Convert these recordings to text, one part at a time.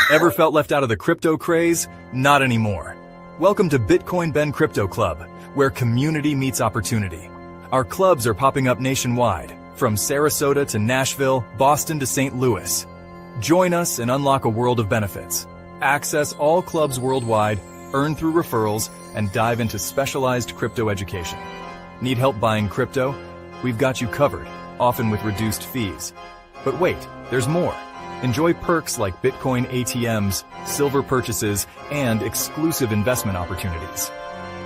Ever felt left out of the crypto craze? Not anymore. Welcome to Bitcoin Ben Crypto Club, where community meets opportunity. Our clubs are popping up nationwide, from Sarasota to Nashville, Boston to St. Louis. Join us and unlock a world of benefits. Access all clubs worldwide, earn through referrals, and dive into specialized crypto education. Need help buying crypto? We've got you covered, often with reduced fees. But wait, there's more. Enjoy perks like Bitcoin ATMs, silver purchases, and exclusive investment opportunities.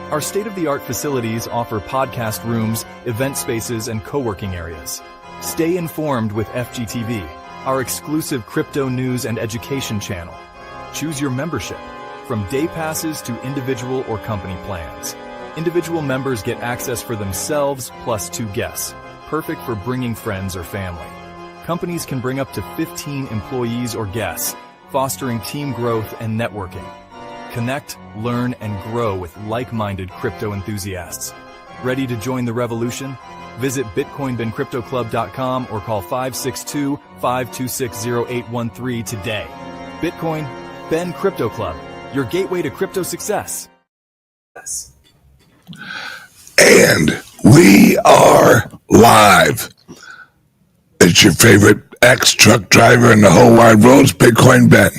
Our state-of-the-art facilities offer podcast rooms, event spaces, and co-working areas. Stay informed with FGTV, our exclusive crypto news and education channel. Choose your membership, from day passes to individual or company plans. Individual members get access for themselves plus 2 guests, perfect for bringing friends or family. Companies can bring up to 15 employees or guests, fostering team growth and networking. Connect, learn, and grow with like-minded crypto enthusiasts. Ready to join the revolution? Visit bitcoinbencryptoclub.com or call 562-526-0813 today. Bitcoin Ben Crypto Club, your gateway to crypto success. And we are live. It's your favorite ex-truck driver in the whole wide world, Bitcoin Ben.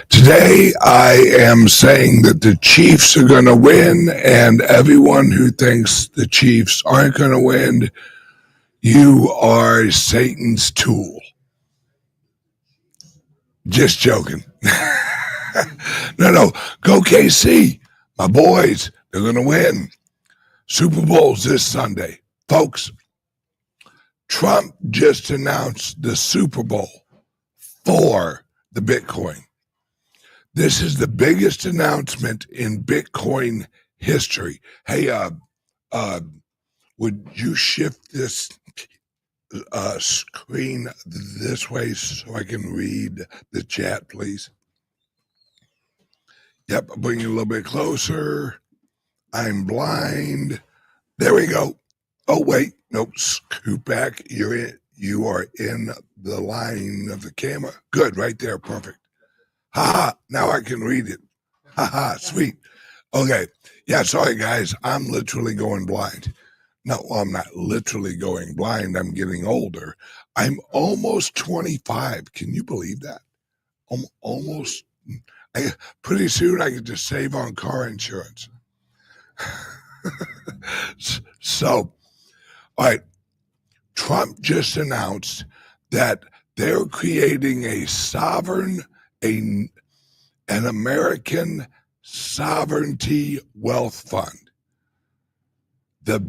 Today, I am saying that the Chiefs are going to win, and everyone who thinks the Chiefs aren't going to win, you are Satan's tool. Just joking. No, go KC. My boys, they're going to win. Super Bowl's this Sunday. Folks, Trump just announced the Super Bowl for the Bitcoin. This is the biggest announcement in Bitcoin history. Hey, would you shift this screen this way so I can read the chat, please? Yep, I'll bring you a little bit closer. I'm blind. There we go. Oh, wait. Nope. Scoot back. You are in the line of the camera. Good. Right there. Perfect. Haha. Now I can read it. Haha. Sweet. Okay. Yeah. Sorry, guys. I'm literally going blind. No, I'm not literally going blind. I'm getting older. I'm almost 25. Can you believe that? Almost. Pretty soon I could just save on car insurance. So, all right, Trump just announced that they're creating an American sovereignty wealth fund. The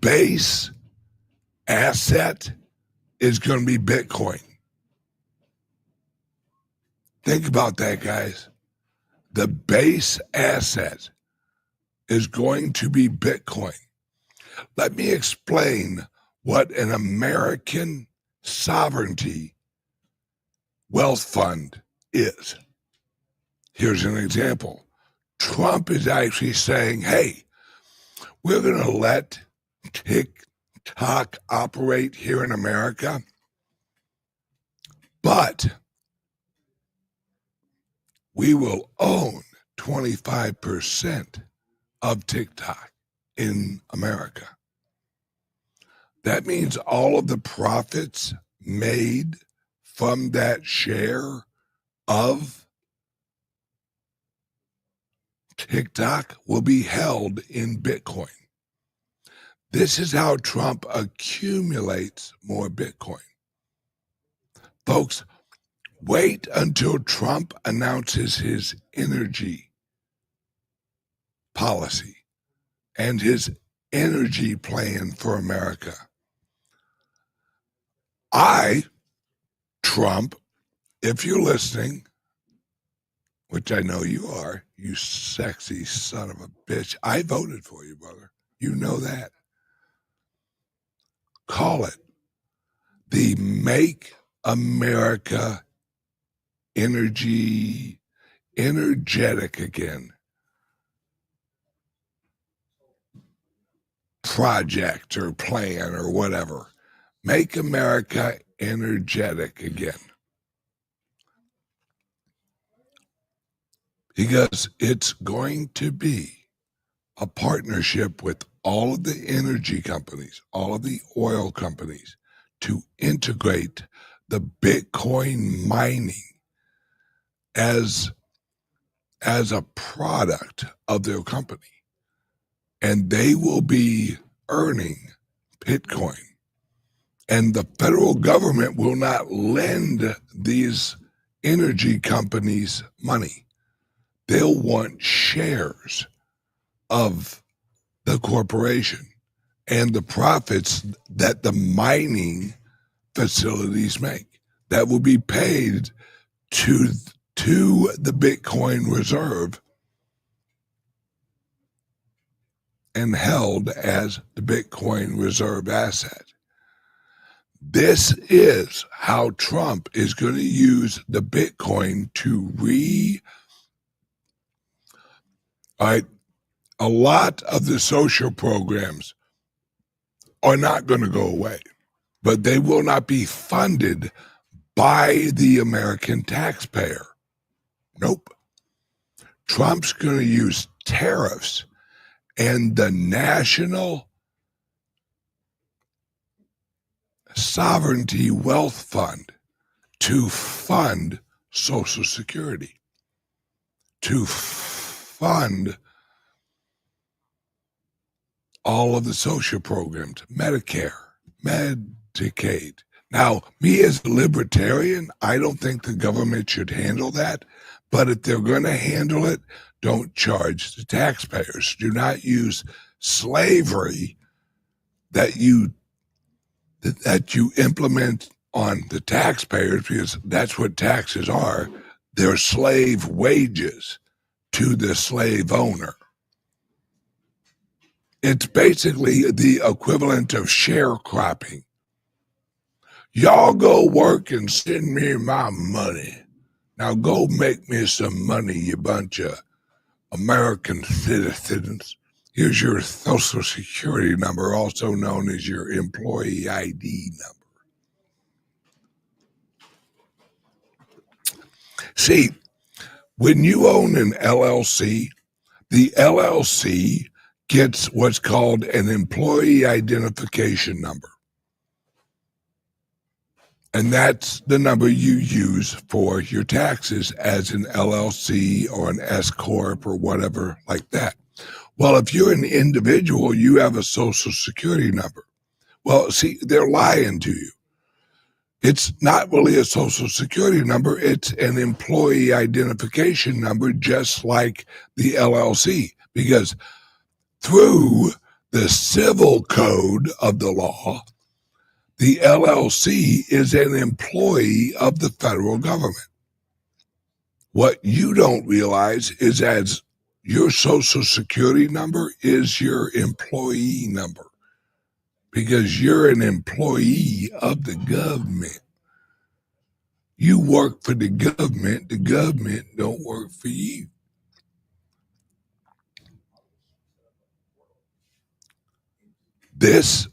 base asset is going to be Bitcoin. Think about that, guys. The base asset is going to be Bitcoin. Let me explain what an American sovereignty wealth fund is. Here's an example. Trump is actually saying, hey, we're going to let TikTok operate here in America, but we will own 25% of TikTok in America. That means all of the profits made from that share of TikTok will be held in Bitcoin. This is how Trump accumulates more Bitcoin. Folks, wait until Trump announces his energy policy and his energy plan for America. Trump, if you're listening, which I know you are, you sexy son of a bitch, I voted for you, brother. You know that. Call it the Make America energetic again project or plan or whatever. Make America energetic again. because it's going to be a partnership with all of the energy companies, all of the oil companies, to integrate the Bitcoin mining as a product of their company. And they will be earning Bitcoin. And the federal government will not lend these energy companies money. They'll want shares of the corporation and the profits that the mining facilities make. That will be paid to the Bitcoin reserve and held as the Bitcoin reserve asset. This is how Trump is going to use the Bitcoin to a lot of the social programs are not going to go away, but they will not be funded by the American taxpayer. Nope. Trump's going to use tariffs and the National Sovereignty Wealth Fund to fund Social Security, to fund all of the social programs, Medicare, Medicaid. Now, me as a libertarian, I don't think the government should handle that, but if they're going to handle it, don't charge the taxpayers. Do not use slavery that you implement on the taxpayers, because that's what taxes are. They're slave wages to the slave owner. It's basically the equivalent of sharecropping. Y'all go work and send me my money. Now go make me some money, you bunch of American citizens. Here's your Social Security number, also known as your employee ID number. See, when you own an LLC, the LLC gets what's called an employee identification number. And that's the number you use for your taxes as an LLC or an S Corp or whatever like that. Well, if you're an individual, you have a Social Security number. Well, see, they're lying to you. It's not really a Social Security number. It's an employee identification number, just like the LLC, because through the civil code of the law, the LLC is an employee of the federal government. What you don't realize is as your Social Security number is your employee number, because you're an employee of the government. You work for the government don't work for you. This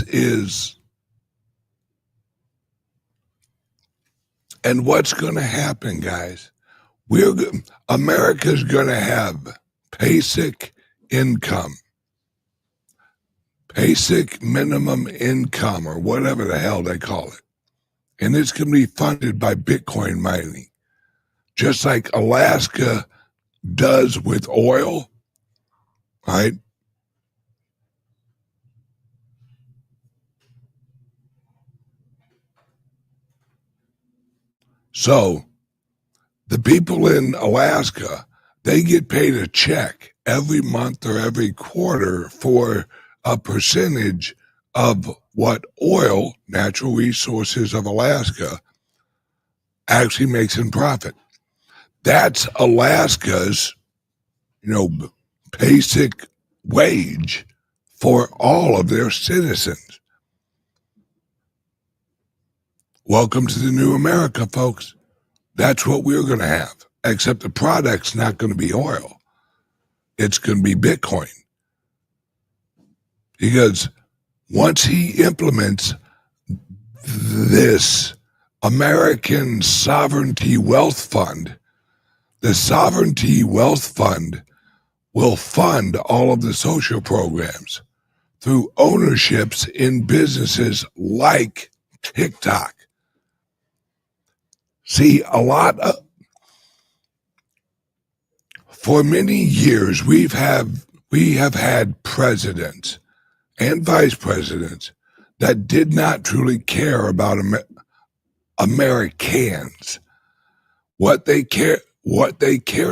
is, and what's going to happen, guys? America's going to have basic income, basic minimum income, or whatever the hell they call it. And it's going to be funded by Bitcoin mining, just like Alaska does with oil, right? So the people in Alaska, they get paid a check every month or every quarter for a percentage of what oil, natural resources of Alaska, actually makes in profit. That's Alaska's, basic wage for all of their citizens. Welcome to the new America, folks. That's what we're going to have, except the product's not going to be oil. It's going to be Bitcoin. Because once he implements this American Sovereignty Wealth Fund. The Sovereignty Wealth Fund will fund all of the social programs through ownerships in businesses like TikTok. See, for many years, we have had presidents and vice presidents that did not truly care about Americans. What they cared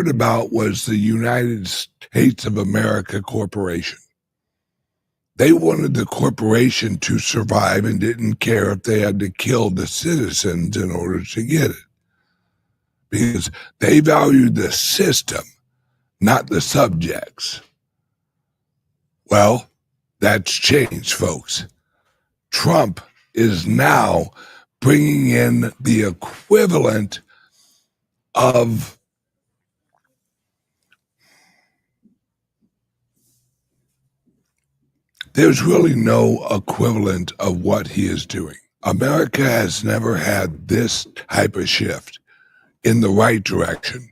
about was the United States of America Corporation. They wanted the corporation to survive and didn't care if they had to kill the citizens in order to get it, because they valued the system, not the subjects. Well, that's changed, folks. Trump is now bringing in the equivalent of there's really no equivalent of what he is doing. America has never had this type of shift in the right direction.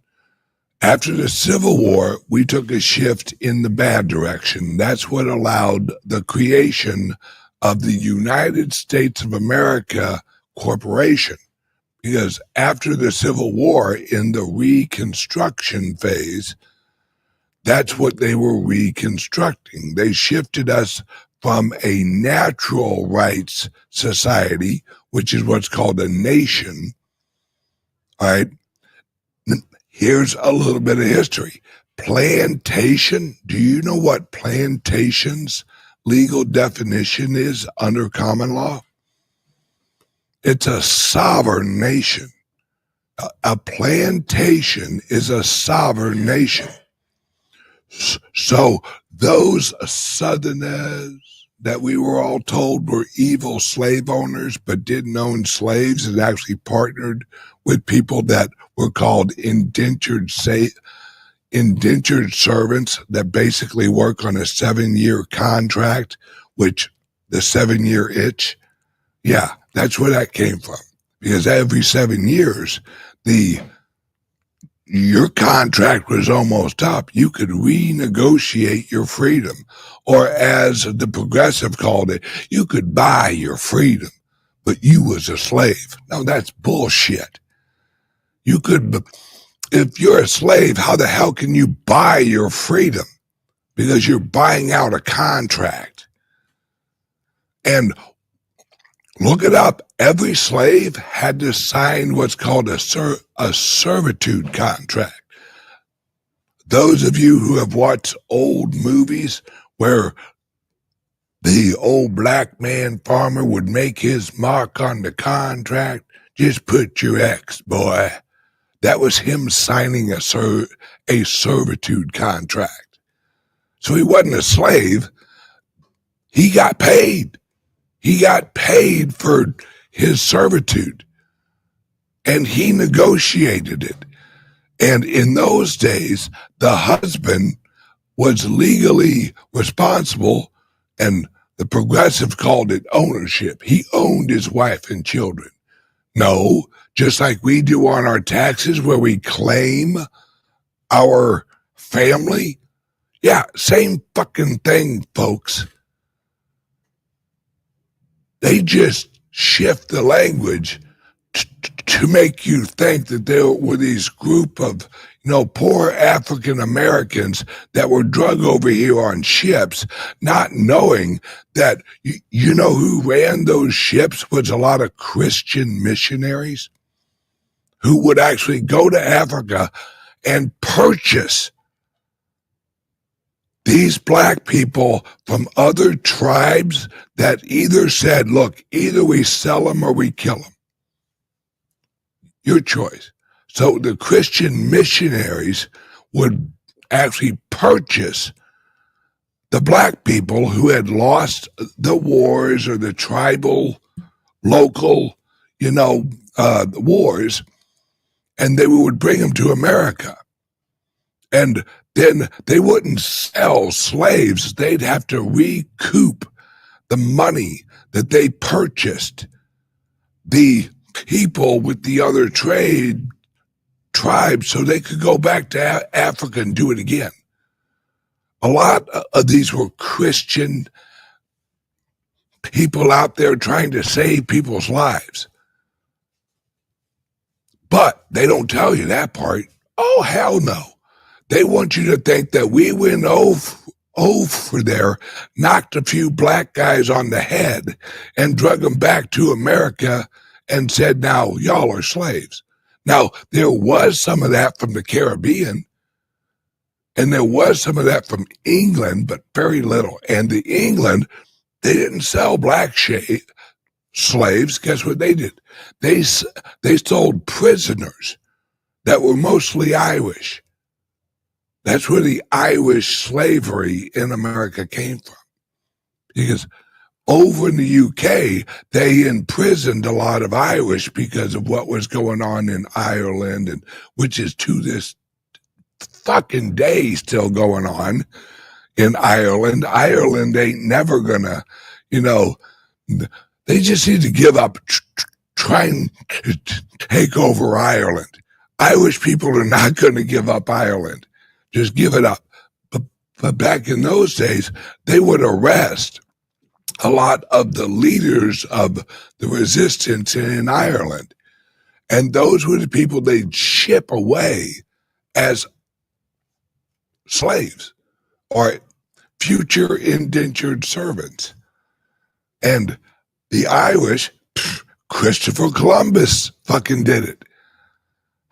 After the Civil War, we took a shift in the bad direction. That's what allowed the creation of the United States of America Corporation. Because after the Civil War, in the Reconstruction phase, that's what they were reconstructing. They shifted us from a natural rights society, which is what's called a nation. All right. Here's a little bit of history. Plantation. Do you know what plantation's legal definition is under common law? It's a sovereign nation. A plantation is a sovereign nation. So those Southerners that we were all told were evil slave owners but didn't own slaves and actually partnered with people that were called indentured servants that basically work on a 7-year contract, which the 7-year itch, yeah, that's where that came from. Because every 7 years, your contract was almost up. You could renegotiate your freedom. Or as the progressive called it, you could buy your freedom, but you was a slave. Now that's bullshit. You could, if you're a slave, how the hell can you buy your freedom? Because you're buying out a contract. And look it up. Every slave had to sign what's called a servitude contract. Those of you who have watched old movies where the old black man farmer would make his mark on the contract, just put your X, boy. That was him signing a servitude contract. So he wasn't a slave. He got paid. He got paid for his servitude, and he negotiated it. And in those days, the husband was legally responsible, and the progressive called it ownership. He owned his wife and children. No, just like we do on our taxes where we claim our family. Yeah, same fucking thing, folks. They just shift the language to make you think that there were these group of, poor African Americans that were drug over here on ships, not knowing that, you know who ran those ships was a lot of Christian missionaries who would actually go to Africa and purchase these black people from other tribes that either said, look, either we sell them or we kill them. Your choice. So the Christian missionaries would actually purchase the black people who had lost the wars or the tribal, local, wars, and they would bring them to America. And then they wouldn't sell slaves. They'd have to recoup the money that they purchased the people with the other tribes so they could go back to Africa and do it again. A lot of these were Christian people out there trying to save people's lives. But they don't tell you that part. Oh, hell no. They want you to think that we went over there, knocked a few black guys on the head, and drug them back to America and said, now, y'all are slaves. Now, there was some of that from the Caribbean, and there was some of that from England, but very little. And the England, they didn't sell black slaves. Guess what they did? They sold prisoners that were mostly Irish. That's where the Irish slavery in America came from. Because over in the UK, they imprisoned a lot of Irish because of what was going on in Ireland, and which is to this fucking day still going on in Ireland. Ireland ain't never gonna, they just need to give up trying to take over Ireland. Irish people are not going to give up Ireland. Just give it up. But back in those days, they would arrest a lot of the leaders of the resistance in Ireland. And those were the people they'd ship away as slaves or future indentured servants. And the Irish, Christopher Columbus fucking did it.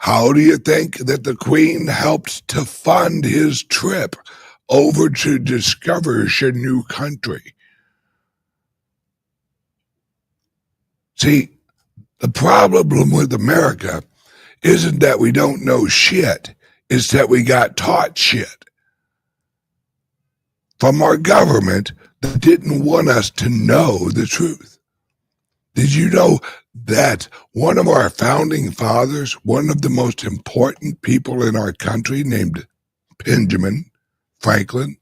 How do you think that the Queen helped to fund his trip over to discover a new country? See, the problem with America isn't that we don't know shit, it's that we got taught shit from our government that didn't want us to know the truth. Did you know that one of our founding fathers, one of the most important people in our country, named Benjamin Franklin,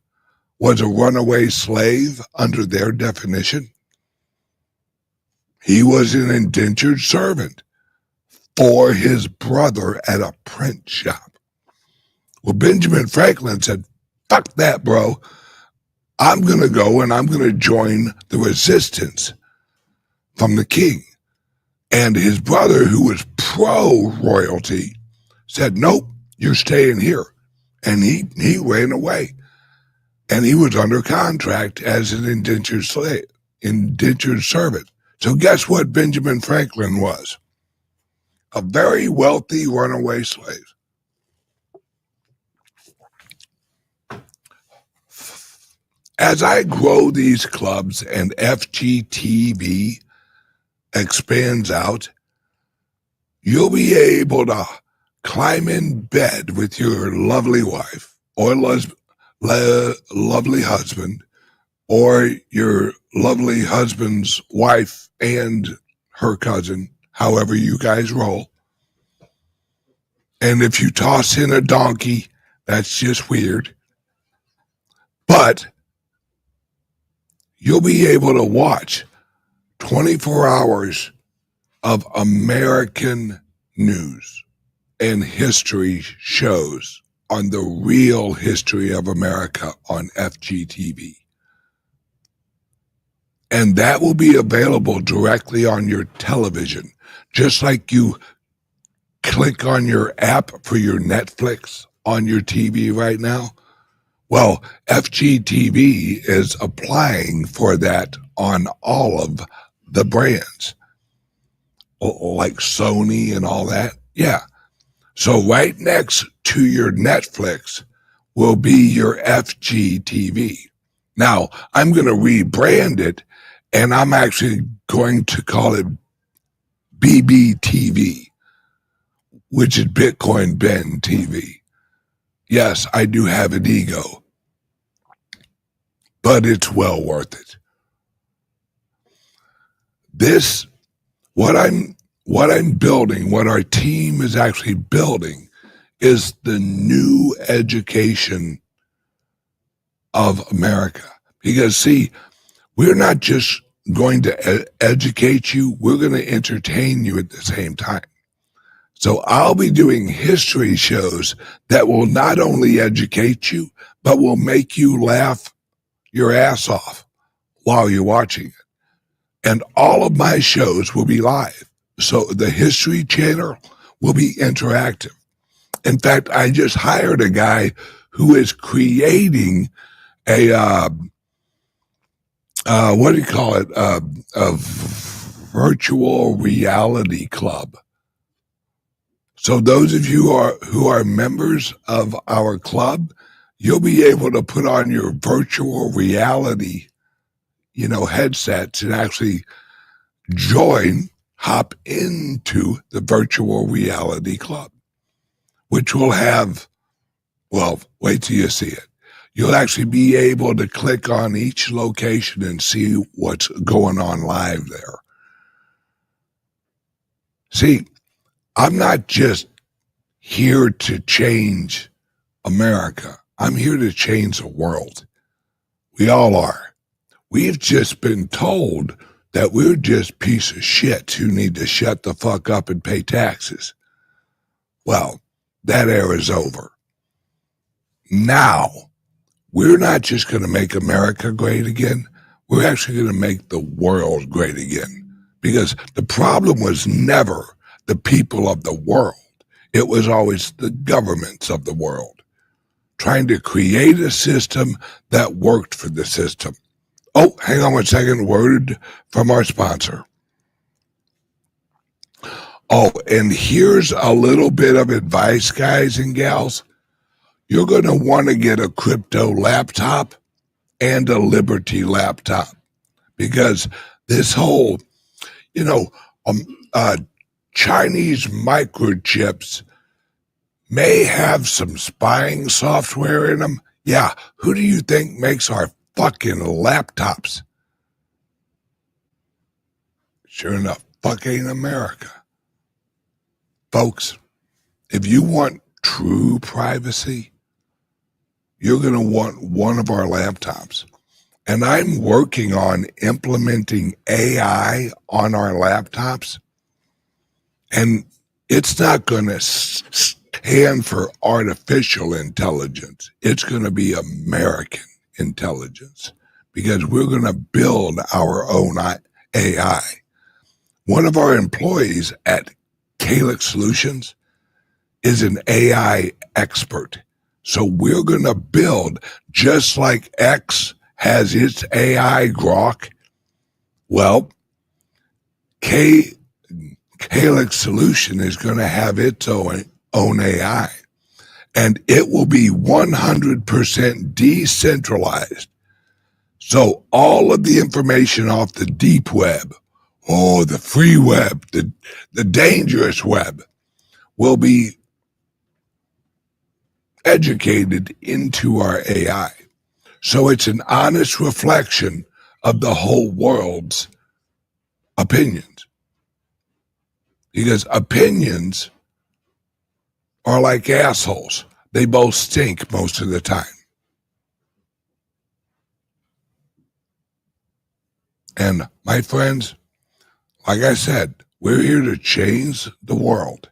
was a runaway slave under their definition? He was an indentured servant for his brother at a print shop. Well, Benjamin Franklin said, fuck that, bro. I'm going to go and I'm going to join the resistance from the king. And his brother, who was pro-royalty, said, nope, you're staying here. And he ran away. And he was under contract as an indentured servant. So guess what Benjamin Franklin was? A very wealthy runaway slave. As I grow these clubs and FGTV expands out, you'll be able to climb in bed with your lovely wife or lovely husband, or your lovely husband's wife and her cousin, however you guys roll. And if you toss in a donkey, that's just weird. But you'll be able to watch 24 hours of American news and history shows on the real history of America on FGTV. And that will be available directly on your television, just like you click on your app for your Netflix on your TV right now. Well, FGTV is applying for that on all of the brands, like Sony and all that. Yeah. So right next to your Netflix will be your FGTV. Now, I'm going to rebrand it, and I'm actually going to call it BBTV, which is Bitcoin Ben TV. Yes, I do have an ego, but it's well worth it. What I'm building, what our team is actually building, is the new education of America. Because see, we're not just going to educate you. We're going to entertain you at the same time. So I'll be doing history shows that will not only educate you, but will make you laugh your ass off while you're watching it. And all of my shows will be live. So the History Channel will be interactive. In fact, I just hired a guy who is creating a, what do you call it? A virtual reality club. So those of you who are members of our club, you'll be able to put on your virtual reality, headsets and actually hop into the virtual reality club, which will have, well, wait till you see it. You'll actually be able to click on each location and see what's going on live there. See, I'm not just here to change America. I'm here to change the world. We all are. We've just been told that we're just piece of shit who need to shut the fuck up and pay taxes. Well, that era is over. Now, we're not just going to make America great again. We're actually going to make the world great again. Because the problem was never the people of the world. It was always the governments of the world trying to create a system that worked for the system. Oh, hang on 1 second. Word from our sponsor. Oh, and here's a little bit of advice, guys and gals. You're going to want to get a crypto laptop and a Liberty laptop because this whole, Chinese microchips may have some spying software in them. Yeah, who do you think makes our fucking laptops? Sure enough, fucking America. Folks, if you want true privacy, you're going to want one of our laptops. And I'm working on implementing AI on our laptops. And it's not going to stand for artificial intelligence. It's going to be American intelligence because we're going to build our own AI. One of our employees at CALIX Solutions is an AI expert. So we're going to build, just like X has its AI Grok, well, CALIX Solution is going to have its own AI, and it will be 100% decentralized. So all of the information off the deep web, the free web, the dangerous web, will be educated into our AI. So it's an honest reflection of the whole world's opinions. Because opinions are like assholes. They both stink most of the time. And my friends, like I said, we're here to change the world.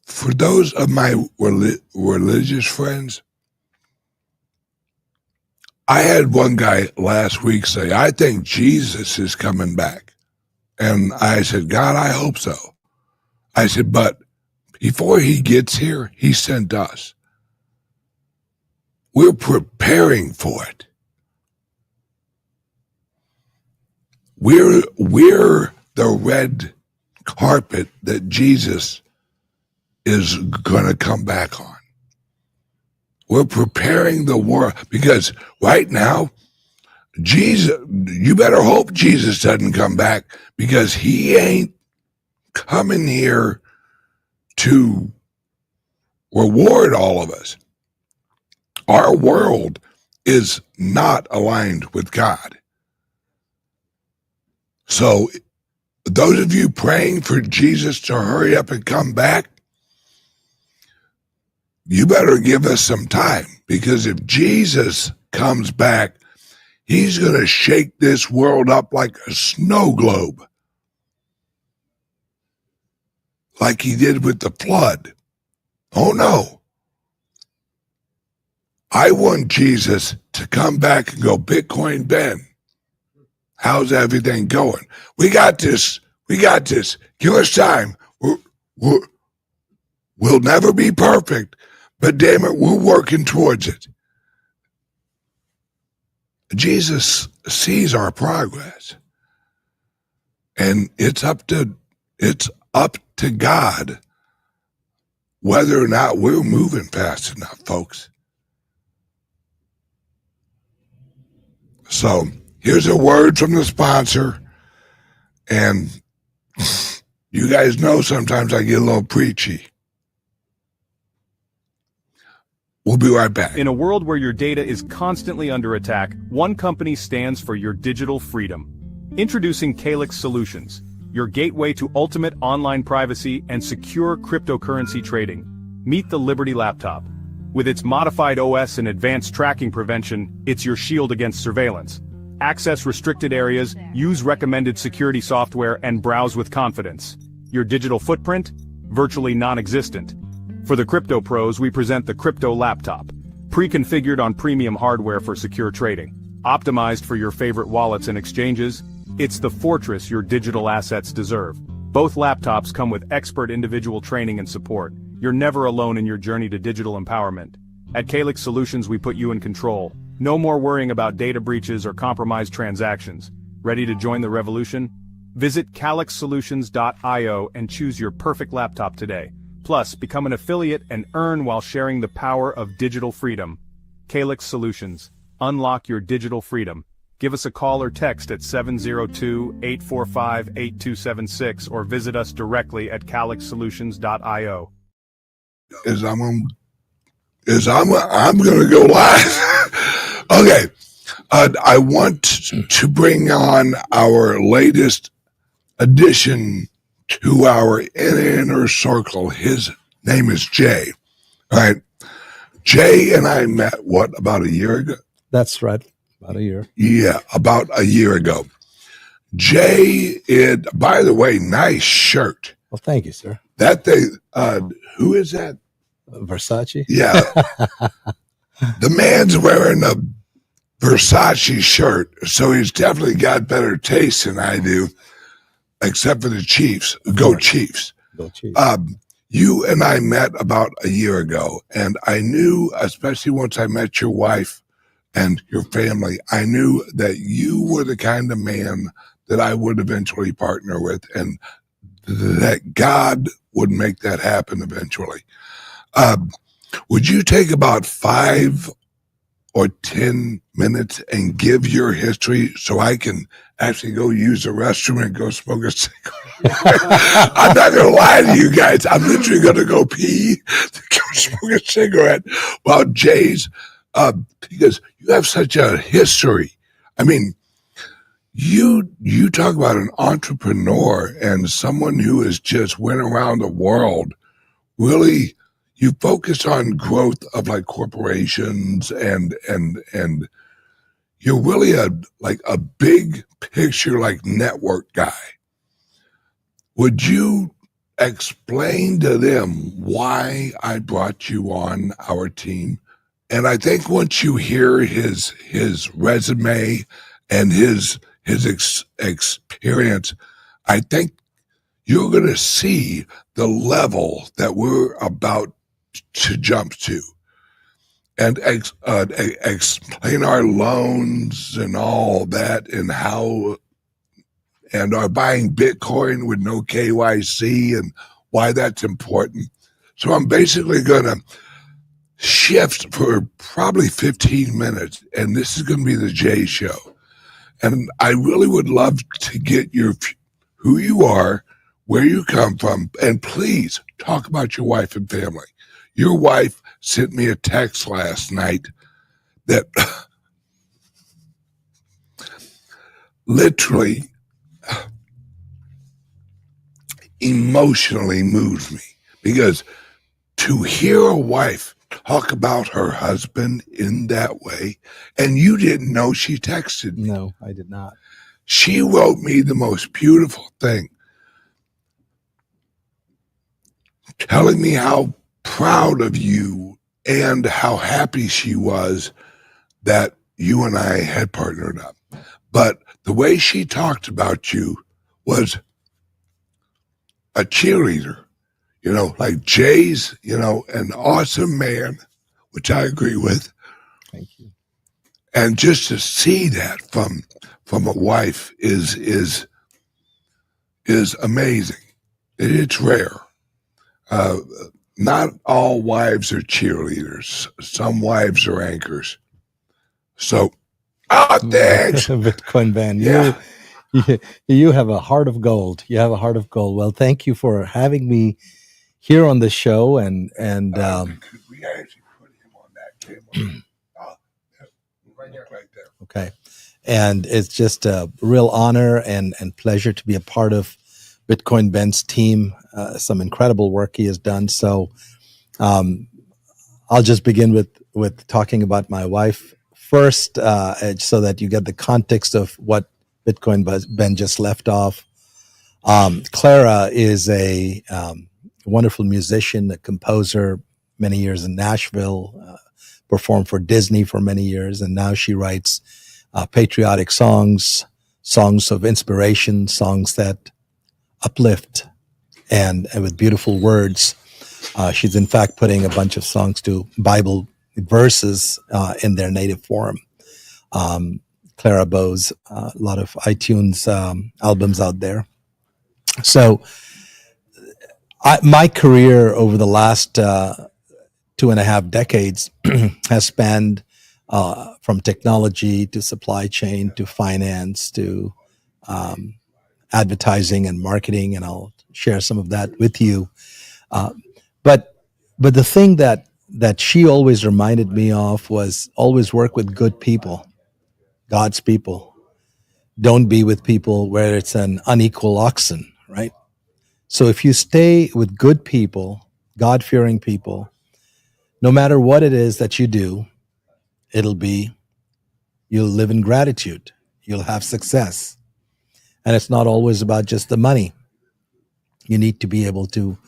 For those of my religious friends, I had one guy last week say, I think Jesus is coming back. And I said, God, I hope so. I said, but before he gets here, he sent us. We're preparing for it. We're the red carpet that Jesus is going to come back on. We're preparing the world because right now, you better hope Jesus doesn't come back because he ain't coming here to reward all of us. Our world is not aligned with God. So those of you praying for Jesus to hurry up and come back, you better give us some time because if Jesus comes back, He's going to shake this world up like a snow globe, like he did with the flood. Oh no. I want Jesus to come back and go, Bitcoin Ben, how's everything going? We got this. We got this. Give us time. We'll never be perfect, but damn it, we're working towards it. Jesus sees our progress, and it's up to God whether or not we're moving fast enough, folks. So here's a word from the sponsor, and you guys know sometimes I get a little preachy. We'll be right back. In a world where your data is constantly under attack, one company stands for your digital freedom. Introducing CALIX Solutions, your gateway to ultimate online privacy and secure cryptocurrency trading. Meet the Liberty laptop. With its modified OS and advanced tracking prevention, it's your shield against surveillance. Access restricted areas, use recommended security software, and browse with confidence. Your digital footprint? Virtually non-existent. For the crypto pros, we present the Crypto Laptop. Pre-configured on premium hardware for secure trading. Optimized for your favorite wallets and exchanges, it's the fortress your digital assets deserve. Both laptops come with expert individual training and support. You're never alone in your journey to digital empowerment. At CALIX Solutions, we put you in control. No more worrying about data breaches or compromised transactions. Ready to join the revolution? Visit calixsolutions.io and choose your perfect laptop today. Plus, become an affiliate and earn while sharing the power of digital freedom. CALIX Solutions. Unlock your digital freedom. Give us a call or text at 702-845-8276 or visit us directly at calixsolutions.io. I'm going to go live. Okay. I want to bring on our latest addition to our inner circle. His name is Jay. All right. Jay and I met, about a year ago? That's right. About a year. Yeah, about a year ago. Jay, by the way, nice shirt. Well, thank you, sir. That thing, who is that? Versace? Yeah. The man's wearing a Versace shirt, so he's definitely got better taste than I do, except for the Chiefs. Go Chiefs. Go Chiefs. You and I met about a year ago, and I knew, especially once I met your wife and your family, I knew that you were the kind of man that I would eventually partner with, and that God would make that happen eventually. Would you take about 5 or 10 minutes and give your history so I can actually go use the restroom and go smoke a cigarette? I'm not going to lie to you guys. I'm literally going to go pee to go smoke a cigarette while Jay's, because you have such a history. I mean, you talk about an entrepreneur and someone who has just went around the world. Really, you focus on growth of like corporations and you're really a big picture, like network guy. Would you explain to them why I brought you on our team? And I think once you hear his resume and his experience, I think you're going to see the level that we're about to jump to, and explain our loans and all that, and how, and our buying Bitcoin with no KYC and why that's important. So I'm basically going to shift for probably 15 minutes, and this is going to be the Jay Show. And I really would love to get who you are, where you come from, and please talk about your wife and family. Your wife sent me a text last night that literally emotionally moves me, because to hear a wife talk about her husband in that way, and you didn't know she texted me. No, I did not. She wrote me the most beautiful thing, telling me how proud of you and how happy she was that you and I had partnered up. But the way she talked about you was a cheerleader, like Jay's, an awesome man, which I agree with. Thank you. And just to see that from a wife is amazing. It's rare. Not all wives are cheerleaders. Some wives are anchors. So, thanks. Bitcoin Ben, Yeah. you have a heart of gold. You have a heart of gold. Well, thank you for having me here on the show, and We actually put him on that table. Right there. okay, and it's just a real honor and pleasure to be a part of Bitcoin Ben's team. Some incredible work he has done. So, I'll just begin with talking about my wife first, so that you get the context of what Bitcoin Ben just left off. Clara is a wonderful musician, a composer, many years in Nashville, performed for Disney for many years, and now she writes patriotic songs, songs of inspiration, songs that uplift, and with beautiful words. She's in fact putting a bunch of songs to Bible verses in their native form. Clara Bowes, a lot of iTunes albums out there. So my career over the last 2.5 decades has spanned from technology to supply chain to finance to advertising and marketing, and I'll share some of that with you. But the thing that she always reminded me of was always work with good people, God's people. Don't be with people where it's an unequal oxen, right? So if you stay with good people, God-fearing people, no matter what it is that you do, you'll live in gratitude. You'll have success. And it's not always about just the money. You need to be able to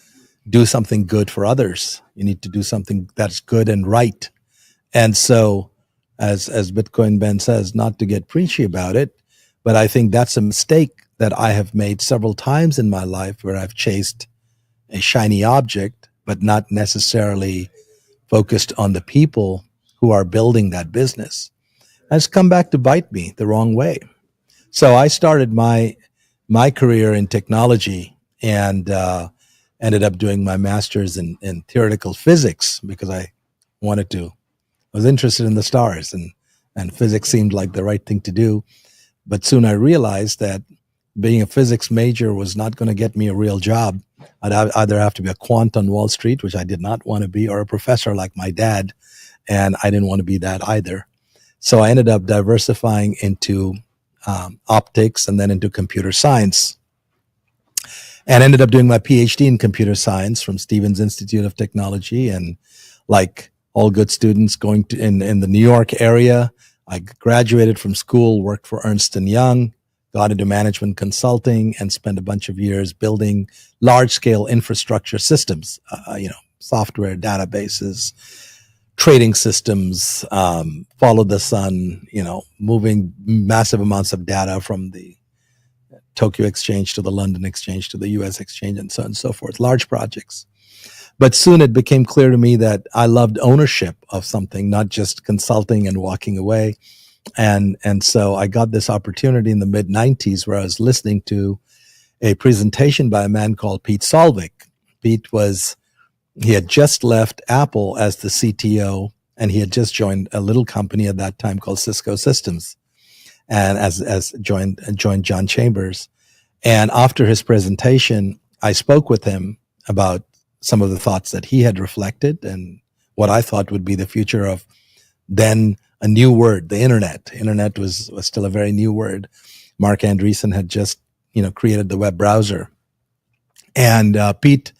do something good for others. You need to do something that's good and right. And so, as Bitcoin Ben says, not to get preachy about it, but I think that's a mistake that I have made several times in my life, where I've chased a shiny object, but not necessarily focused on the people who are building that business. And it's come back to bite me the wrong way. So I started my career in technology and ended up doing my master's in theoretical physics because I was interested in the stars, and physics seemed like the right thing to do. But soon I realized that being a physics major was not going to get me a real job. I'd either have to be a quant on Wall Street, which I did not want to be, or a professor like my dad, and I didn't want to be that either. So I ended up diversifying into optics and then into computer science, and ended up doing my PhD in computer science from Stevens Institute of Technology. And like all good students going to in the New York area, I graduated from school, worked for Ernst & Young, got into management consulting, and spent a bunch of years building large-scale infrastructure systems, software databases, trading systems, follow the sun, moving massive amounts of data from the Tokyo Exchange to the London Exchange to the US Exchange, and so on and so forth, large projects. But soon it became clear to me that I loved ownership of something, not just consulting and walking away. And so I got this opportunity in the mid-90s where I was listening to a presentation by a man called Pete Solvik. He had just left Apple as the CTO, and he had just joined a little company at that time called Cisco Systems, and joined John Chambers. And after his presentation, I spoke with him about some of the thoughts that he had reflected and what I thought would be the future of then a new word, the internet. Internet was still a very new word. Mark Andreessen had just, created the web browser. And Pete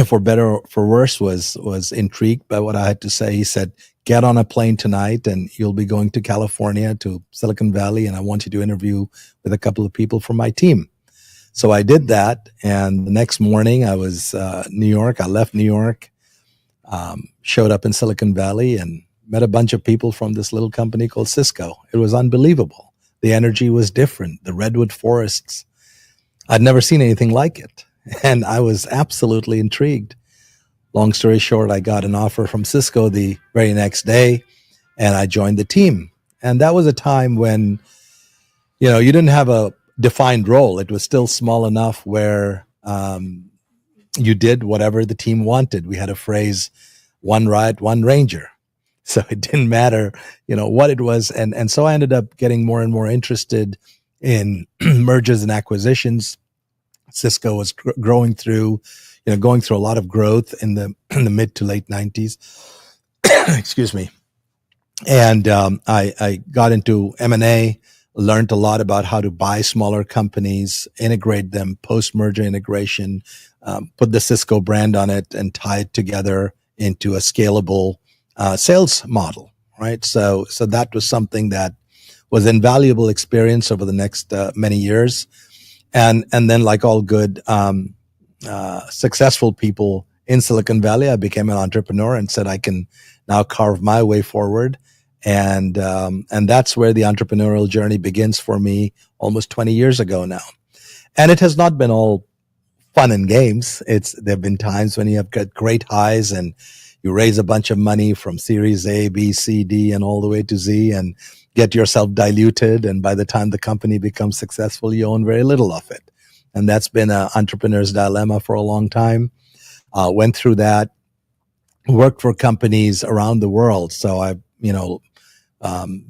for better or for worse, was intrigued by what I had to say. He said, "Get on a plane tonight, and you'll be going to California, to Silicon Valley, and I want you to interview with a couple of people from my team." So I did that, and the next morning I was New York. I left New York, showed up in Silicon Valley, and met a bunch of people from this little company called Cisco. It was unbelievable. The energy was different. The redwood forests, I'd never seen anything like it, and I was absolutely intrigued. Long story short, I got an offer from Cisco the very next day, and I joined the team. And that was a time when, you didn't have a defined role. It was still small enough where you did whatever the team wanted. We had a phrase, one riot, one ranger. So it didn't matter, what it was. And so I ended up getting more and more interested in mergers and acquisitions. Cisco was going through a lot of growth in the mid to late 90s. Excuse me. And I got into M&A, learned a lot about how to buy smaller companies, integrate them, post-merger integration, put the Cisco brand on it, and tie it together into a scalable sales model, right? So that was something that was invaluable experience over the next many years. And then, like all good successful people in Silicon Valley, I became an entrepreneur and said I can now carve my way forward. And that's where the entrepreneurial journey begins for me almost 20 years ago now. And it has not been all fun and games. There have been times when you have got great highs and you raise a bunch of money from Series A, B, C, D, and all the way to Z, and get yourself diluted. And by the time the company becomes successful, you own very little of it. And that's been an entrepreneur's dilemma for a long time. Went through that, worked for companies around the world. So I've,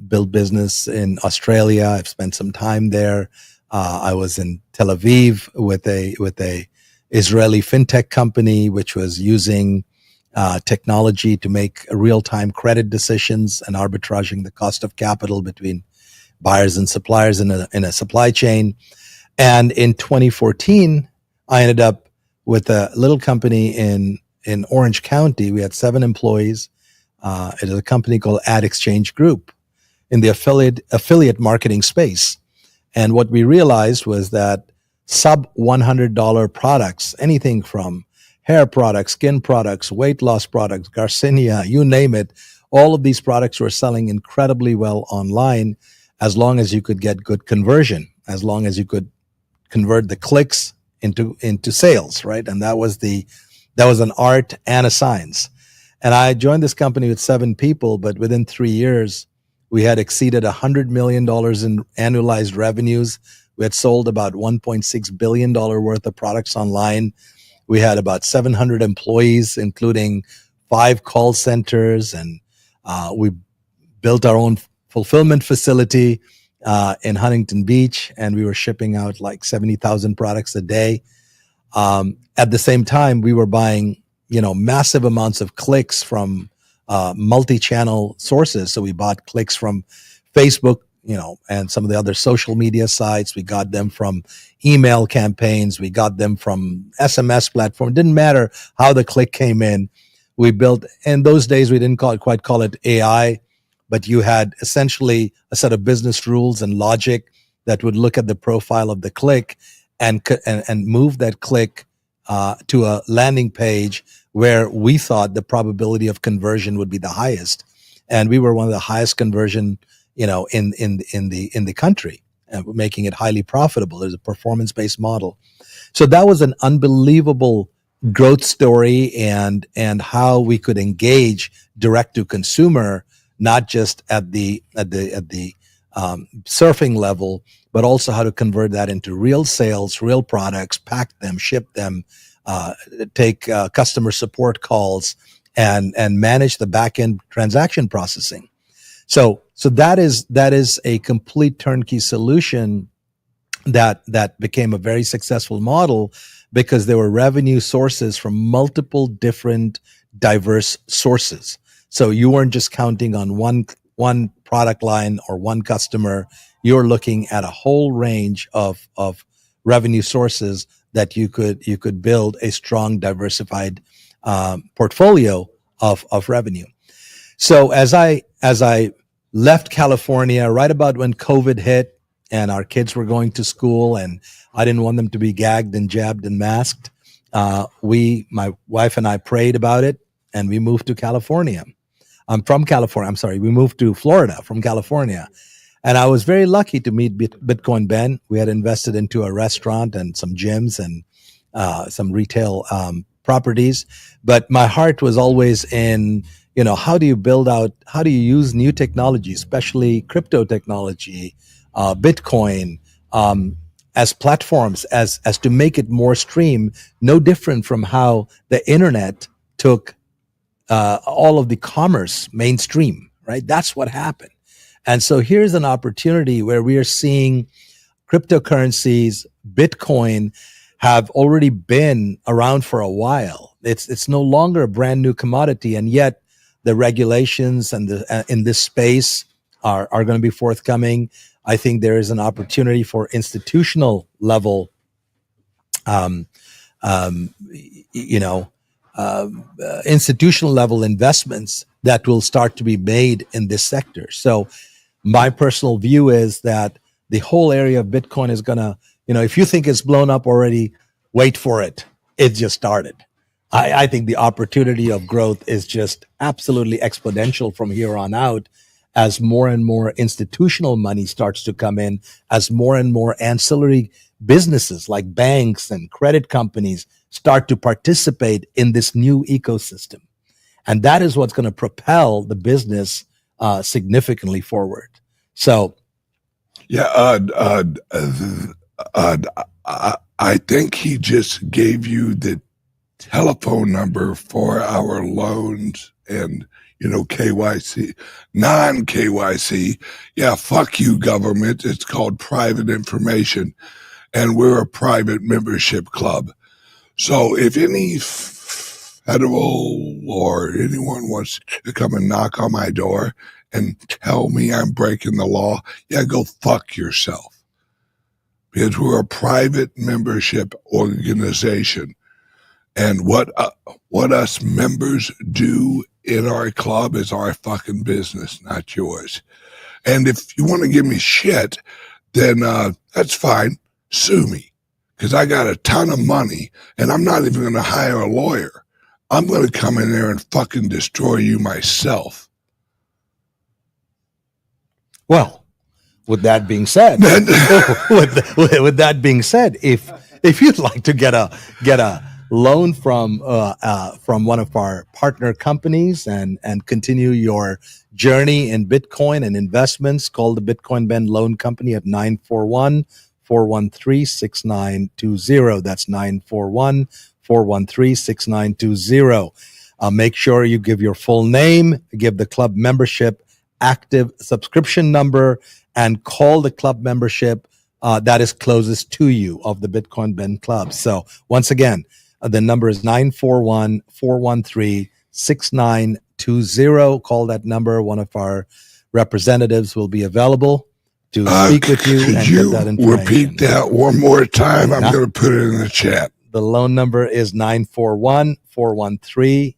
built business in Australia. I've spent some time there. I was in Tel Aviv with a Israeli fintech company, which was using technology to make real-time credit decisions and arbitraging the cost of capital between buyers and suppliers in a supply chain. And in 2014, I ended up with a little company in Orange County. We had 7 employees. It is a company called Ad Exchange Group in the affiliate marketing space. And what we realized was that sub $100 products, anything from hair products, skin products, weight loss products, Garcinia, you name it, all of these products were selling incredibly well online as long as you could get good conversion, as long as you could convert the clicks into sales, right? And that was an art and a science. And I joined this company with 7 people, but within 3 years, we had exceeded $100 million in annualized revenues. We had sold about $1.6 billion worth of products online. We had about 700 employees, including 5 call centers, and we built our own fulfillment facility in Huntington Beach, and we were shipping out like 70,000 products a day. At the same time, we were buying, massive amounts of clicks from multi-channel sources. So we bought clicks from Facebook, and some of the other social media sites. We got them from email campaigns. We got them from SMS platform. It didn't matter how the click came in. We built, in those days, we didn't quite call it AI, but you had essentially a set of business rules and logic that would look at the profile of the click and move that click to a landing page where we thought the probability of conversion would be the highest. And we were one of the highest conversion in the country, making it highly profitable. There's a performance-based model. So that was an unbelievable growth story, and how we could engage direct to consumer, not just at the surfing level, but also how to convert that into real sales, real products, pack them, ship them, take customer support calls, and manage the back-end transaction processing. So that is a complete turnkey solution that became a very successful model, because there were revenue sources from multiple different diverse sources. So you weren't just counting on one product line or one customer. You're looking at a whole range of revenue sources that you could build a strong, diversified portfolio of revenue. So as I left California right about when COVID hit and our kids were going to school and I didn't want them to be gagged and jabbed and masked, my wife and I prayed about it and we moved to California. I'm from California. I'm sorry. We moved to Florida from California. And I was very lucky to meet Bitcoin Ben. We had invested into a restaurant and some gyms and some retail properties. But my heart was always in, how do you use new technology, especially crypto technology, Bitcoin, as platforms, as to make it more stream, no different from how the internet took all of the commerce mainstream, right? That's what happened. And so here's an opportunity where we are seeing cryptocurrencies, Bitcoin, have already been around for a while. It's no longer a brand new commodity, and yet the regulations and in this space are going to be forthcoming. I think there is an opportunity for institutional level, institutional level investments that will start to be made in this sector. So my personal view is that the whole area of Bitcoin is going to, if you think it's blown up already, wait for it. It just started. I think the opportunity of growth is just absolutely exponential from here on out as more and more institutional money starts to come in, as more and more ancillary businesses like banks and credit companies start to participate in this new ecosystem. And that is what's going to propel the business significantly forward. So, yeah, I think he just gave you the telephone number for our loans and KYC, non-KYC. Yeah, fuck you, government. It's called private information, and we're a private membership club. So if any federal or anyone wants to come and knock on my door and tell me I'm breaking the law, yeah, go fuck yourself. Because we're a private membership organization. And what us members do in our club is our fucking business, not yours. And if you want to give me shit, then that's fine. Sue me. Because I got a ton of money, and I'm not even going to hire a lawyer. I'm going to come in there and fucking destroy you myself. Well, with that being said, with that being said, if you'd like to get a loan from one of our partner companies and continue your journey in Bitcoin and investments, call the Bitcoin Ben Loan Company at 941-413-6920. That's 941-413-6920. Make sure you give your full name, give the club membership active subscription number, and call the club membership that is closest to you of the Bitcoin Ben Club. So once again, the number is 941-413-6920. Call that number. One of our representatives will be available to speak with you and get that information. Repeat that one more time? I'm going to put it in the chat. The loan number is 941-413-6920.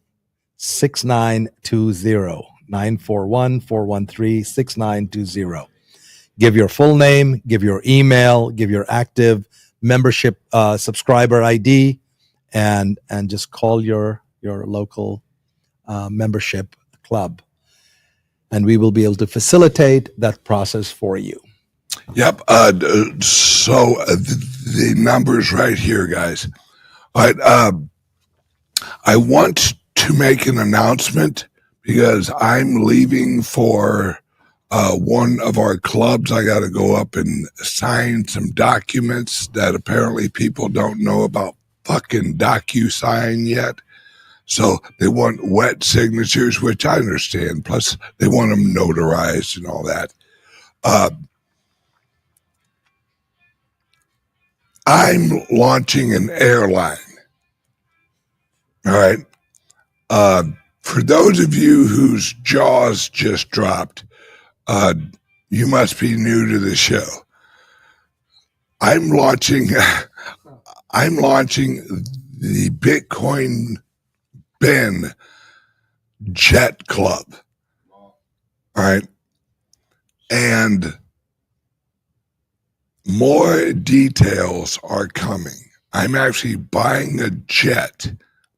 941-413-6920. Give your full name, give your email, give your active membership subscriber ID, and just call your local membership club, and we will be able to facilitate that process for you. Yep. So the numbers right here, guys. All right. I want to make an announcement because I'm leaving for one of our clubs. I got to go up and sign some documents that apparently people don't know about fucking DocuSign yet. So they want wet signatures, which I understand. Plus, they want them notarized and all that. I'm launching an airline. All right. For those of you whose jaws just dropped, you must be new to the show. I'm launching I'm launching the Bitcoin Ben Jet Club. All right. And more details are coming. I'm actually buying a jet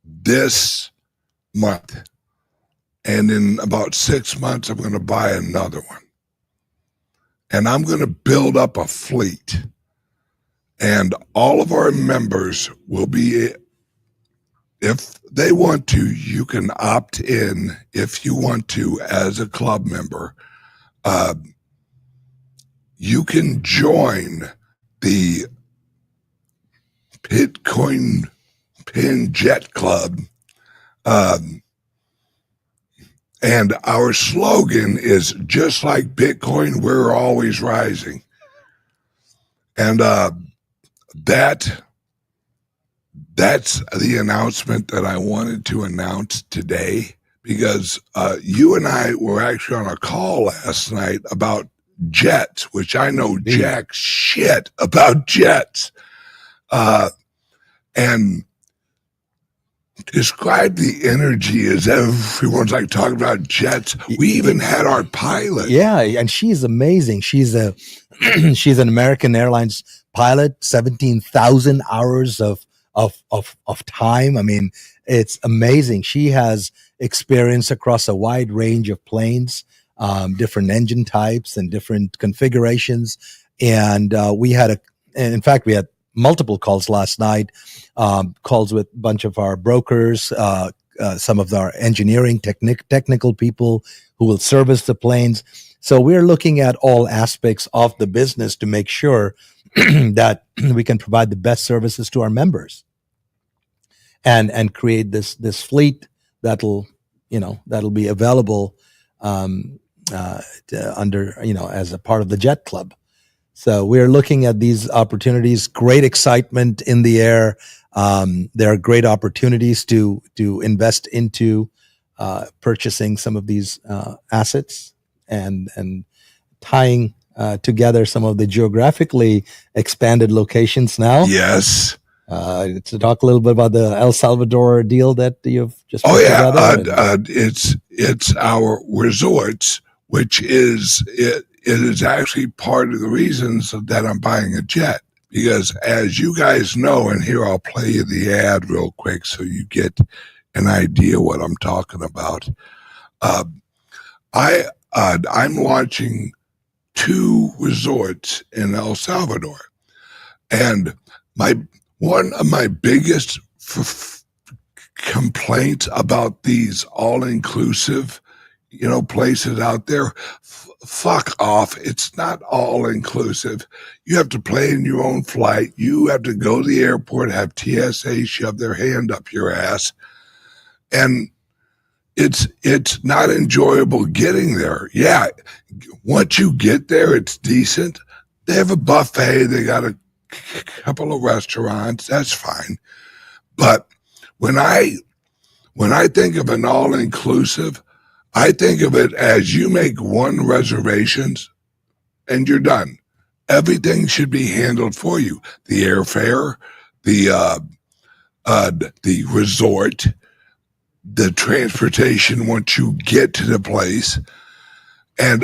this month. And in about 6 months, I'm going to buy another one. And I'm going to build up a fleet. And all of our members will be, if they want to, you can opt in if you want to as a club member. You can join the Bitcoin Pin Jet Club. And our slogan is just like Bitcoin, we're always rising. And that's the announcement that I wanted to announce today, because you and I were actually on a call last night about jets, which I know jack shit about jets. And describe the energy as everyone's like talking about jets. We even had our pilot. Yeah, and she's amazing. She's she's an American Airlines pilot, 17,000 hours of time. I mean, it's amazing. She has experience across a wide range of planes, different engine types and different configurations. And we had multiple calls last night, calls with a bunch of our brokers, some of our engineering technical people who will service the planes. So we're looking at all aspects of the business to make sure that we can provide the best services to our members and create this fleet that'll be available as a part of the Jet Club. So we're looking at these opportunities, great excitement in the air. There are great opportunities to invest into purchasing some of these assets and tying together some of the geographically expanded locations now. Yes. To talk a little bit about the El Salvador deal that you've just put together. It's our resorts, which is it is actually part of the reasons that I'm buying a jet, because as you guys know, and here I'll play you the ad real quick so you get an idea what I'm talking about. I'm launching 2 resorts in El Salvador, and one of my biggest complaints about these all-inclusive places out there, fuck off. It's not all inclusive. You have to plan your own flight. You have to go to the airport, have TSA shove their hand up your ass. And it's not enjoyable getting there. Yeah. Once you get there, it's decent. They have a buffet. They got a couple of restaurants. That's fine. But when I think of an all-inclusive, I think of it as you make 1 reservation and you're done. Everything should be handled for you. The airfare, the resort, the transportation once you get to the place. And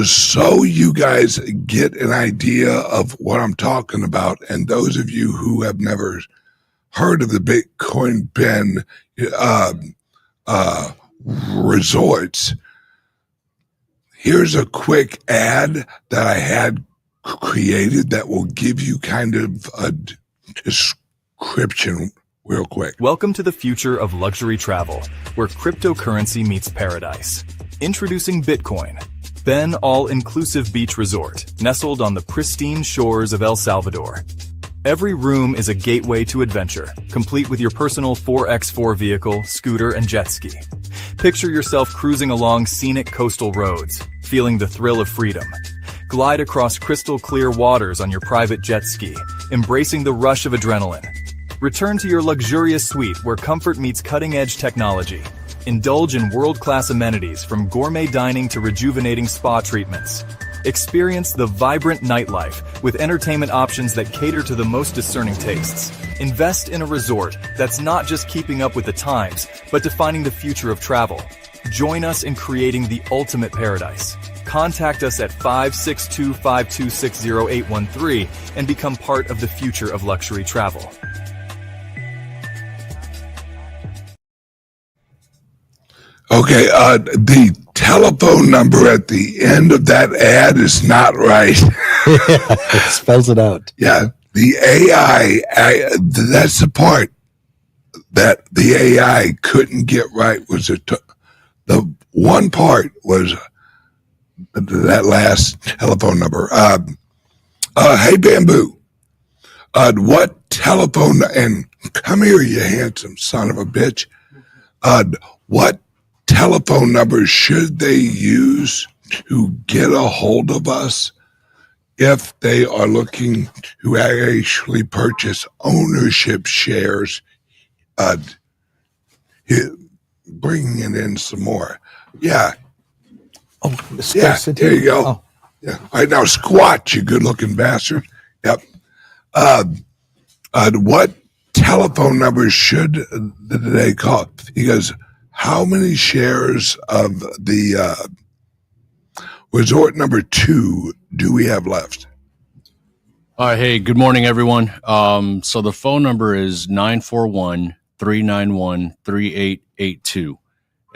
so you guys get an idea of what I'm talking about. And those of you who have never heard of the Bitcoin Ben resorts, here's a quick ad that I had created that will give you kind of a description real quick. Welcome to the future of luxury travel, where cryptocurrency meets paradise. Introducing Bitcoin, Ben All-Inclusive Beach Resort, nestled on the pristine shores of El Salvador. Every room is a gateway to adventure, complete with your personal 4x4 vehicle, scooter, and jet ski. Picture yourself cruising along scenic coastal roads, feeling the thrill of freedom. Glide across crystal clear waters on your private jet ski, embracing the rush of adrenaline. Return to your luxurious suite where comfort meets cutting-edge technology. Indulge in world-class amenities from gourmet dining to rejuvenating spa treatments. Experience the vibrant nightlife with entertainment options that cater to the most discerning tastes. Invest in a resort that's not just keeping up with the times, but defining the future of travel. Join us in creating the ultimate paradise. Contact us at 562-526-0813 and become part of the future of luxury travel. Okay, the telephone number at the end of that ad is not right. It spells it out. Yeah, the AI, that's the part that the AI couldn't get right. Was the one part was that last telephone number. Hey, Bamboo, what telephone, and come here, you handsome son of a bitch. What telephone numbers should they use to get a hold of us if they are looking to actually purchase ownership shares? Bringing it in some more. Yeah. Oh, Yeah, there you go. Oh. Yeah. All right, now squat, you good-looking bastard. Yep. What telephone numbers should they call? He goes, how many shares of the resort number 2 do we have left? Hey, good morning, everyone. So the phone number is 941-391-3882.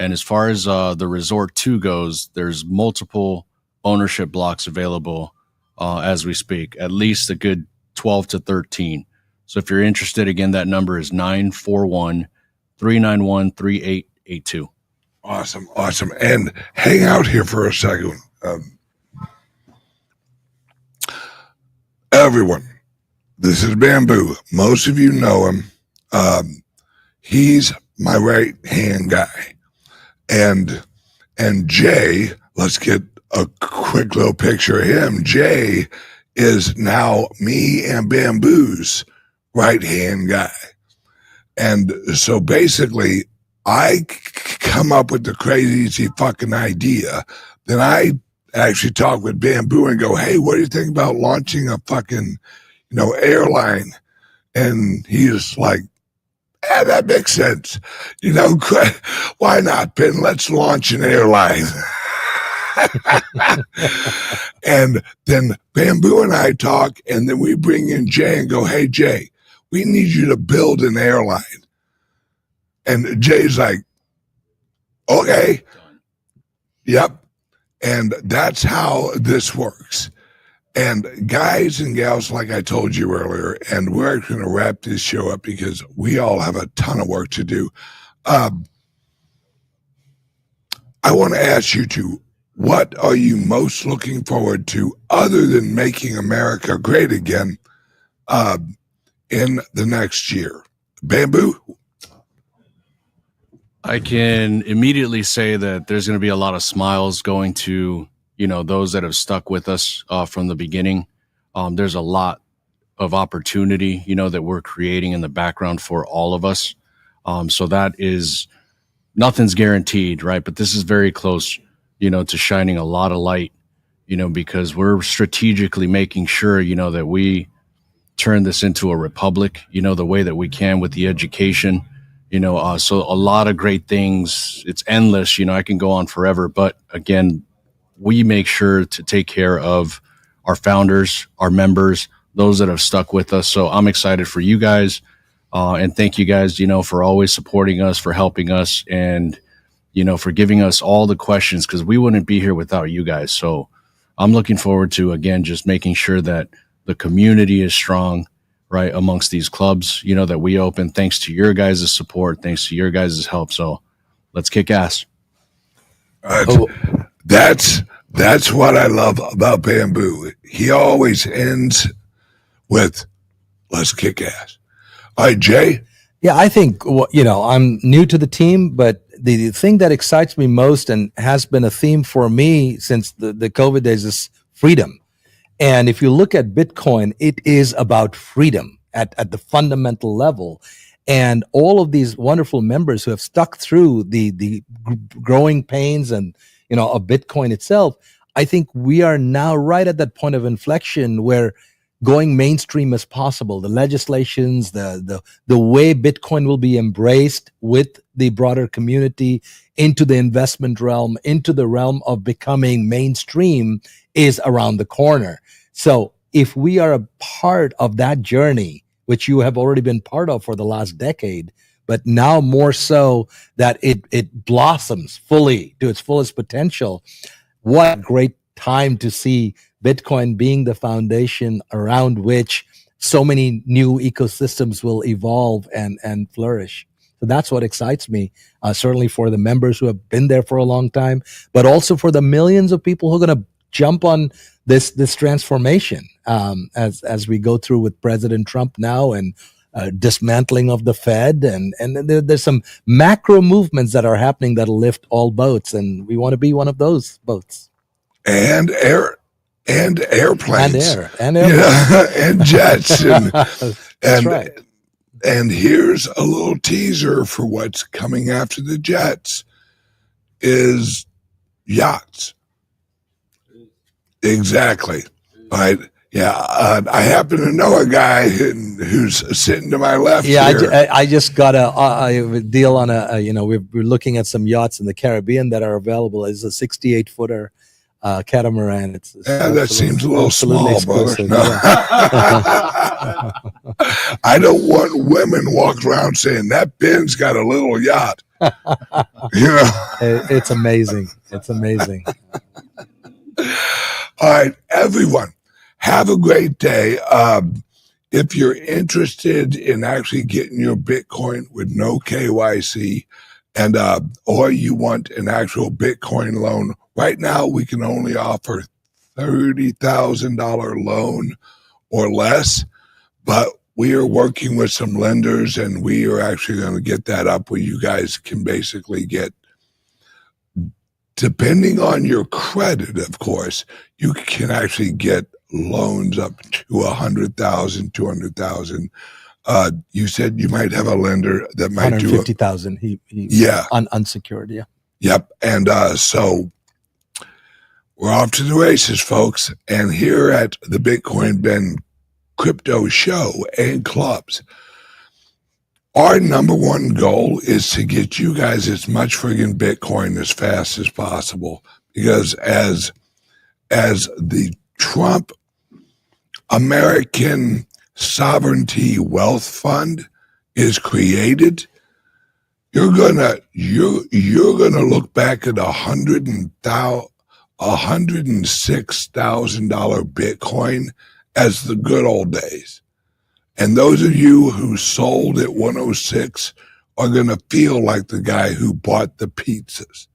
And as far as the Resort 2 goes, there's multiple ownership blocks available as we speak, at least a good 12 to 13. So if you're interested, again, that number is 941-391-3882. Awesome. And hang out here for a second. Everyone, this is Bamboo. Most of you know him. He's my right-hand guy. And Jay, let's get a quick little picture of him. Jay is now me and Bamboo's right-hand guy. And so basically, I come up with the crazy fucking idea. Then I actually talk with Bamboo and go, hey, what do you think about launching a fucking, airline? And he's like, that makes sense. Why not, Ben? Let's launch an airline. And then Bamboo and I talk, and then we bring in Jay and go, hey, Jay, we need you to build an airline. And Jay's like, okay. Yep. And that's how this works. And guys and gals, like I told you earlier, and we're going to wrap this show up because we all have a ton of work to do. I want to ask you two, what are you most looking forward to other than making America great again in the next year? Bamboo? I can immediately say that there's going to be a lot of smiles going to, those that have stuck with us from the beginning. There's a lot of opportunity, that we're creating in the background for all of us. So that is, nothing's guaranteed, right? But this is very close, to shining a lot of light, because we're strategically making sure, that we turn this into a republic, the way that we can with the education. So a lot of great things. It's endless. I can go on forever. But again, we make sure to take care of our founders, our members, those that have stuck with us. So I'm excited for you guys. And thank you guys, for always supporting us, for helping us, and, for giving us all the questions, because we wouldn't be here without you guys. So I'm looking forward to, again, just making sure that the community is strong, right, amongst these clubs, that we open, thanks to your guys' support, thanks to your guys' help. So let's kick ass. That's what I love about Bamboo. He always ends with, let's kick ass. All right, Jay? Yeah, I think, I'm new to the team, but the thing that excites me most and has been a theme for me since the COVID days is freedom. And if you look at Bitcoin, it is about freedom at the fundamental level. And all of these wonderful members who have stuck through the growing pains and, of Bitcoin itself, I think we are now right at that point of inflection where going mainstream is possible. The legislations, the way Bitcoin will be embraced with the broader community into the investment realm, into the realm of becoming mainstream is around the corner. So if we are a part of that journey, which you have already been part of for the last decade, but now more so that it blossoms fully to its fullest potential, what a great time to see Bitcoin being the foundation around which so many new ecosystems will evolve and flourish. So that's what excites me, certainly for the members who have been there for a long time, but also for the millions of people who are going to jump on this transformation as we go through with President Trump now and dismantling of the Fed, and there's some macro movements that are happening that'll lift all boats, and we want to be one of those boats. And airplanes, and and jets, and that's right. And here's a little teaser for what's coming after the jets: is yachts. Exactly. All right. Yeah, I happen to know a guy who's sitting to my left. Yeah, here. I just got a deal on we're looking at some yachts in the Caribbean that are available. It's a 68-footer catamaran. That seems a little small, brother. No. Yeah. I don't want women walking around saying that Ben's got a little yacht. It's amazing. It's amazing. All right, everyone, have a great day. If you're interested in actually getting your Bitcoin with no KYC, and or you want an actual Bitcoin loan, right now we can only offer $30,000 loan or less, but we are working with some lenders, and we are actually going to get that up where you guys can basically get, depending on your credit, of course, you can actually get loans up to 100,000, 200,000. You said you might have a lender that might do 150,000. Yeah, unsecured. Yeah. Yep. And so we're off to the races, folks. And here at the Bitcoin Ben Crypto Show and Clubs, our number one goal is to get you guys as much friggin' Bitcoin as fast as possible, because as the Trump American Sovereignty Wealth Fund is created, you're gonna look back at $106,000 Bitcoin as the good old days. And those of you who sold at 106 are going to feel like the guy who bought the pizzas.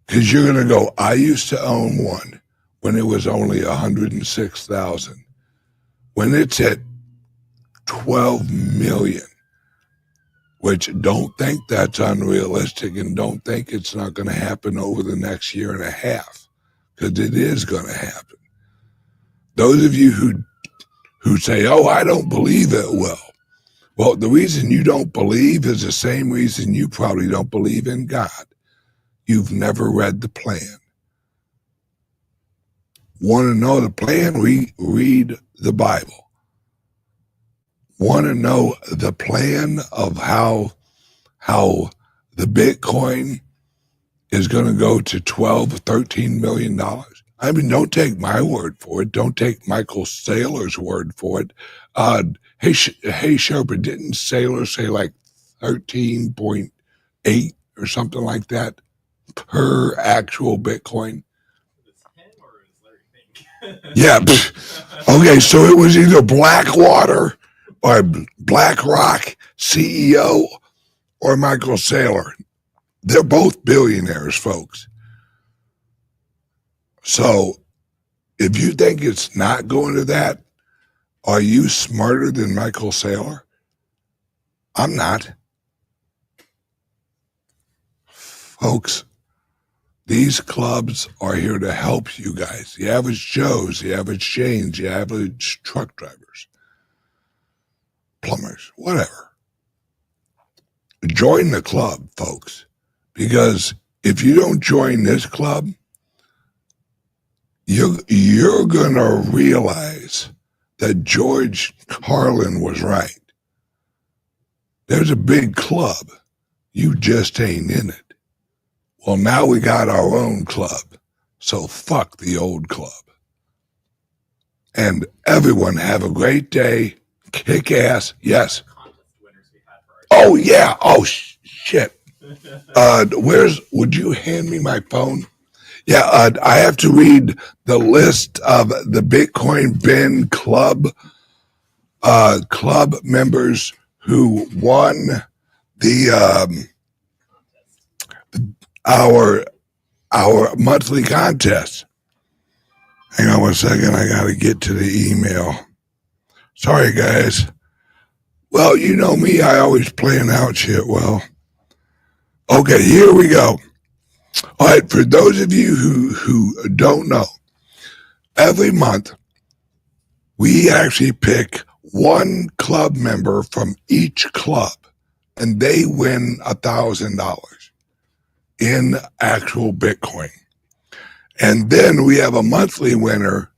Because you're going to go, I used to own one when it was only 106,000. When it's at 12 million, which don't think that's unrealistic, and don't think it's not going to happen over the next year and a half, because it is going to happen. Those of you who say, oh, I don't believe it will. Well, the reason you don't believe is the same reason you probably don't believe in God. You've never read the plan. Want to know the plan? Read the Bible. Want to know the plan of how the Bitcoin is going to go to $12 or $13 million? I mean, don't take my word for it. Don't take Michael Saylor's word for it. Hey, Sherpa, didn't Saylor say like 13.8 or something like that per actual Bitcoin? Yeah. Okay, so it was either Blackwater or BlackRock CEO or Michael Saylor. They're both billionaires, folks. So if you think it's not going to that, are you smarter than Michael Saylor? I'm not. Folks, these clubs are here to help you guys. The average Joes, the average Janes, the average truck drivers, plumbers, whatever. Join the club, folks, because if you don't join this club, you're gonna realize that George Carlin was right. There's a big club. You just ain't in it. Well, now we got our own club. So fuck the old club. And everyone have a great day. Kick ass. Yes. Oh, yeah. Oh, shit. Would you hand me my phone? Yeah, I have to read the list of the Bitcoin Ben Club club members who won the our monthly contest. Hang on one second, I gotta get to the email. Sorry guys. Well, you know me, I always plan out shit well. Okay, here we go. All right, for those of you who don't know, every month we actually pick one club member from each club, and they win $1,000 in actual Bitcoin. And then we have a monthly winner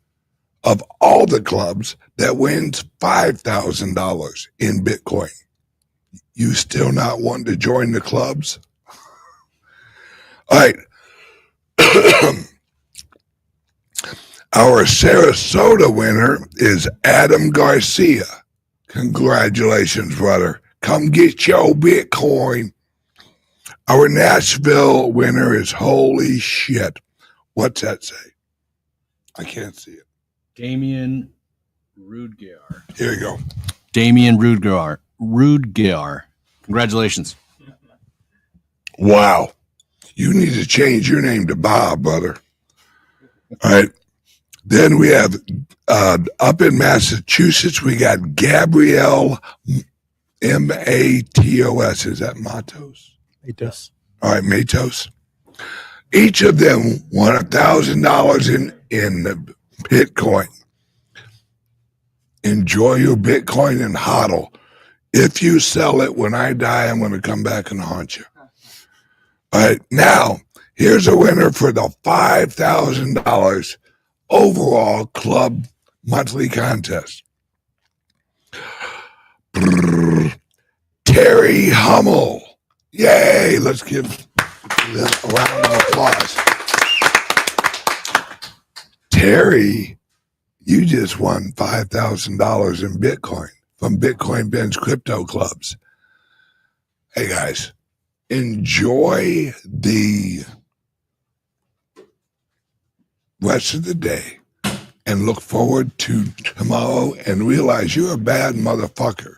of all the clubs that wins $5,000 in Bitcoin. You still not wanting to join the clubs? All right. Our Sarasota winner is Adam Garcia. Congratulations, brother. Come get your Bitcoin. Our Nashville winner is holy shit. What's that say? I can't see it. Damien Rudgear. Here you go. Damien Rudgear. Congratulations. Wow. You need to change your name to Bob, brother. All right. Then we have up in Massachusetts, we got Gabrielle Matos. Is that Matos? Matos. All right, Matos. Each of them won $1,000 in Bitcoin. Enjoy your Bitcoin and hodl. If you sell it when I die, I'm going to come back and haunt you. All right, now here's a winner for the $5,000 overall club monthly contest. Terry Hummel. Yay, let's give them a round of applause. Terry, you just won $5,000 in Bitcoin from Bitcoin Ben's crypto clubs. Hey guys, enjoy the rest of the day and look forward to tomorrow and realize you're a bad motherfucker.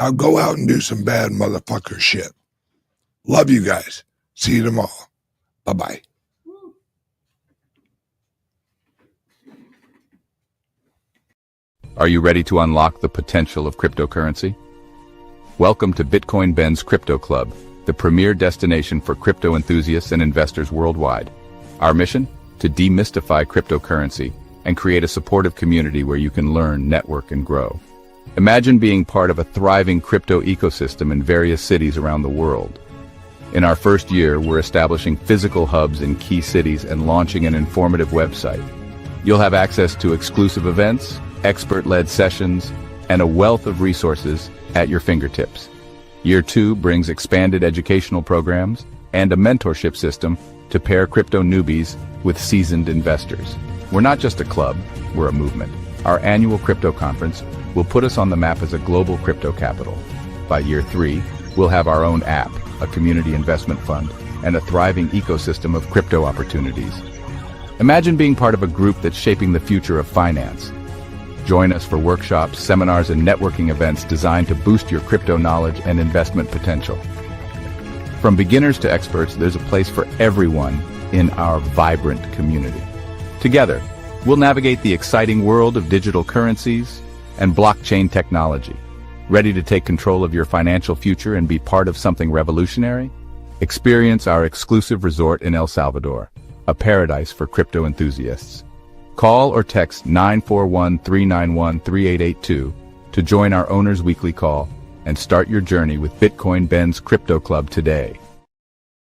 Now go out and do some bad motherfucker shit. Love you guys. See you tomorrow. Bye-bye. Are you ready to unlock the potential of cryptocurrency? Welcome to Bitcoin Ben's Crypto Club, the premier destination for crypto enthusiasts and investors worldwide. Our mission? To demystify cryptocurrency and create a supportive community where you can learn, network, and grow. Imagine being part of a thriving crypto ecosystem in various cities around the world. In our first year, we're establishing physical hubs in key cities and launching an informative website. You'll have access to exclusive events, expert-led sessions, and a wealth of resources at your fingertips. Year 2 brings expanded educational programs and a mentorship system to pair crypto newbies with seasoned investors. We're not just a club, we're a movement. Our annual crypto conference will put us on the map as a global crypto capital. By year 3, we'll have our own app, a community investment fund, and a thriving ecosystem of crypto opportunities. Imagine being part of a group that's shaping the future of finance. Join us for workshops, seminars, and networking events designed to boost your crypto knowledge and investment potential. From beginners to experts, there's a place for everyone in our vibrant community. Together, we'll navigate the exciting world of digital currencies and blockchain technology. Ready to take control of your financial future and be part of something revolutionary? Experience our exclusive resort in El Salvador, a paradise for crypto enthusiasts. Call or text 941-391-3882 to join our Owners Weekly Call and start your journey with Bitcoin Ben's Crypto Club today.